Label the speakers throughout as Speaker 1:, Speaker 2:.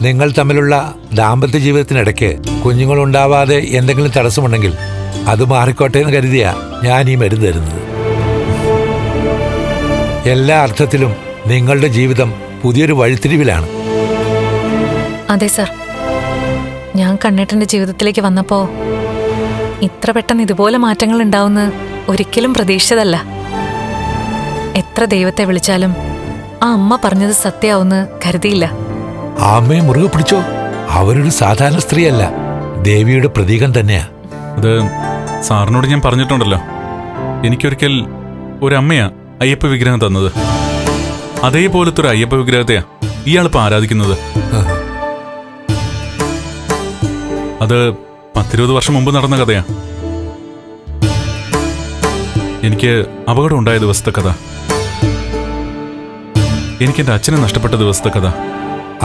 Speaker 1: നിങ്ങൾ തമ്മിലുള്ള ദാമ്പത്യ ജീവിതത്തിനിടയ്ക്ക് കുഞ്ഞുങ്ങളുണ്ടാവാതെ എന്തെങ്കിലും തടസ്സമുണ്ടെങ്കിൽ അത് മാറിക്കോട്ടെ എന്ന് കരുതിയാ ഞാൻ ഈ മരുന്ന് തരുന്നത്. എല്ലാ അർത്ഥത്തിലും നിങ്ങളുടെ ജീവിതം പുതിയൊരു വഴിത്തിരിവിലാണ്.
Speaker 2: അതെ സർ, ഞാൻ കണ്ണേട്ടന്റെ ജീവിതത്തിലേക്ക് വന്നപ്പോ ഇത്ര പെട്ടെന്ന് ഇതുപോലെ മാറ്റങ്ങൾ ഉണ്ടാവുന്ന ഒരിക്കലും പ്രതീക്ഷിച്ചതല്ല. എത്ര ദൈവത്തെ വിളിച്ചാലും ആ അമ്മ പറഞ്ഞത് സത്യമാവുന്ന് കരുതിയില്ല.
Speaker 1: ആ അമ്മയെ മുറുകെ പിടിച്ചോ. അവരൊരു സാധാരണ സ്ത്രീയല്ല, ദേവിയുടെ പ്രതീകം തന്നെയാ.
Speaker 3: അത് സാറിനോട് ഞാൻ പറഞ്ഞിട്ടുണ്ടല്ലോ, എനിക്കൊരിക്കൽ ഒരമ്മയാ അയ്യപ്പ വിഗ്രഹം തന്നത്. അതേപോലത്തെ ഒരു അയ്യപ്പ വിഗ്രഹത്തെയാ ഇയാളിപ്പോ ആരാധിക്കുന്നത്. അത് 10-20 വർഷം മുമ്പ് നടന്ന കഥയാ. എനിക്ക് അപകടം ഉണ്ടായ ദിവസത്തെ കഥ, എനിക്കെന്റെ അച്ഛനെ നഷ്ടപ്പെട്ട ദിവസത്തെ കഥ.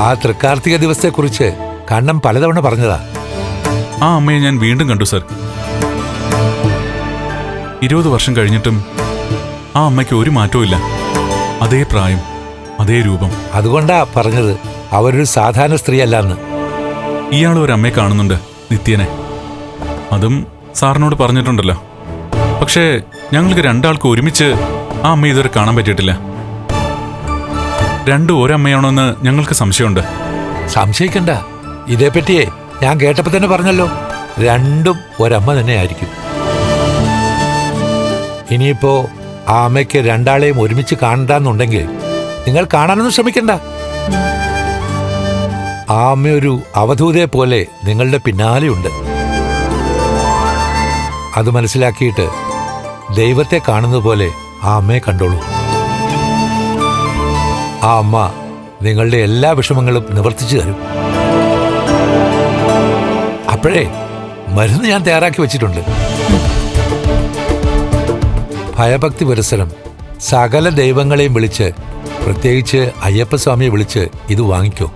Speaker 1: ആ തൃക്കാർത്തിക ദിവസത്തെക്കുറിച്ച് കണ്ണം പലതവണ പറഞ്ഞതാ.
Speaker 3: ആ അമ്മയെ ഞാൻ വീണ്ടും കണ്ടു സർ. 20 വർഷം കഴിഞ്ഞിട്ടും ആ അമ്മയ്ക്ക് ഒരു മാറ്റവും ഇല്ല. അതേ പ്രായം, അതേ രൂപം.
Speaker 1: അതുകൊണ്ടാ പറഞ്ഞത് അവരൊരു സാധാരണ സ്ത്രീയല്ലെന്ന്.
Speaker 3: ഇയാൾ ഒരു അമ്മയെ കാണുന്നുണ്ട്, നിത്യനെ. അതും സാറിനോട് പറഞ്ഞിട്ടുണ്ടല്ലോ. പക്ഷേ ഞങ്ങൾക്ക് രണ്ടാൾക്ക് ഒരുമിച്ച് ആ അമ്മ ഇതുവരെ കാണാൻ പറ്റിയിട്ടില്ല. രണ്ടും ഒരമ്മയാണോന്ന് ഞങ്ങൾക്ക് സംശയമുണ്ട്.
Speaker 1: സംശയിക്കണ്ട, ഇതേപ്പറ്റിയേ ഞാൻ കേട്ടപ്പോ തന്നെ പറഞ്ഞല്ലോ, രണ്ടും ഒരമ്മ തന്നെ ആയിരിക്കും. ഇനിയിപ്പോ ആ അമ്മയ്ക്ക് രണ്ടാളെയും ഒരുമിച്ച് കാണണ്ടെന്നുണ്ടെങ്കിൽ നിങ്ങൾ കാണാനൊന്നും ശ്രമിക്കണ്ട. ആ അമ്മയൊരു അവധൂതയെ പോലെ നിങ്ങളുടെ പിന്നാലെയുണ്ട്. അത് മനസ്സിലാക്കിയിട്ട് ദൈവത്തെ കാണുന്നത് പോലെ ആ അമ്മയെ കണ്ടോളൂ. ആ അമ്മ നിങ്ങളുടെ എല്ലാ വിഷമങ്ങളും നിവർത്തിച്ചു തരും. അപ്പോഴേ മരുന്ന് ഞാൻ തയ്യാറാക്കി വെച്ചിട്ടുണ്ട്. ഭയഭക്തി പുരസ്സരം സകല ദൈവങ്ങളെയും വിളിച്ച്, പ്രത്യേകിച്ച് അയ്യപ്പസ്വാമിയെ വിളിച്ച് ഇത് വാങ്ങിക്കോ.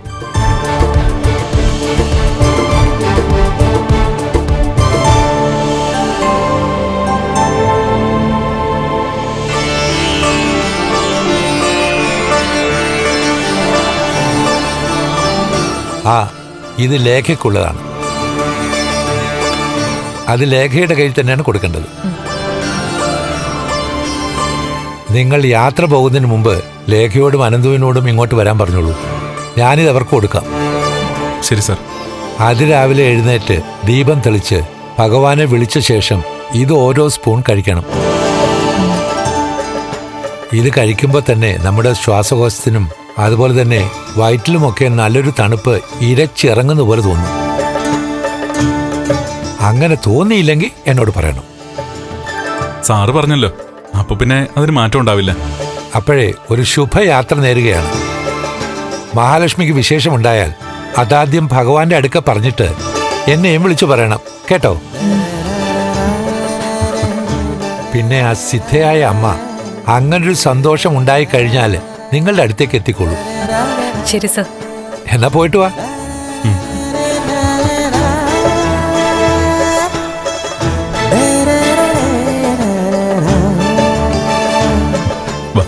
Speaker 1: ആ, ഇത് ലേഖയ്ക്കുള്ളതാണ്. അത് ലേഖയുടെ കയ്യിൽ തന്നെയാണ് കൊടുക്കേണ്ടത്. നിങ്ങൾ യാത്ര പോകുന്നതിന് മുമ്പ് ലേഖയോടും അനന്തുവിനോടും ഇങ്ങോട്ട് വരാൻ പറഞ്ഞോളൂ. ഞാനിത് അവർക്ക് കൊടുക്കാം.
Speaker 3: ശരി സർ.
Speaker 1: അതിരാവിലെ എഴുന്നേറ്റ് ദീപം തെളിച്ച് ഭഗവാനെ വിളിച്ച ശേഷം ഇത് ഓരോ സ്പൂൺ കഴിക്കണം. ഇത് കഴിക്കുമ്പോൾ തന്നെ നമ്മുടെ ശ്വാസകോശത്തിനും അതുപോലെ തന്നെ വയറ്റിലുമൊക്കെ നല്ലൊരു തണുപ്പ് ഇരച്ചിറങ്ങുന്ന പോലെ തോന്നും. അങ്ങനെ തോന്നിയില്ലെങ്കിൽ എന്നോട് പറയണം.
Speaker 3: സാറ് പറഞ്ഞല്ലോ, അപ്പൊ പിന്നെ അതിന് മാറ്റം ഉണ്ടാവില്ല.
Speaker 1: അപ്പോഴേ ഒരു ശുഭയാത്ര നേരുകയാണ്. മഹാലക്ഷ്മിക്ക് വിശേഷമുണ്ടായാൽ അതാദ്യം ഭഗവാന്റെ അടുക്ക പറഞ്ഞിട്ട് എന്നെയും വിളിച്ചു പറയണം, കേട്ടോ? പിന്നെ ആ സിദ്ധയായ അമ്മ അങ്ങനൊരു സന്തോഷം ഉണ്ടായിക്കഴിഞ്ഞാൽ നിങ്ങളുടെ അടുത്തേക്ക് എത്തിക്കൊള്ളൂ.
Speaker 2: ശരി സർ.
Speaker 1: എന്നാ പോയിട്ട് വാ.
Speaker 3: വാ.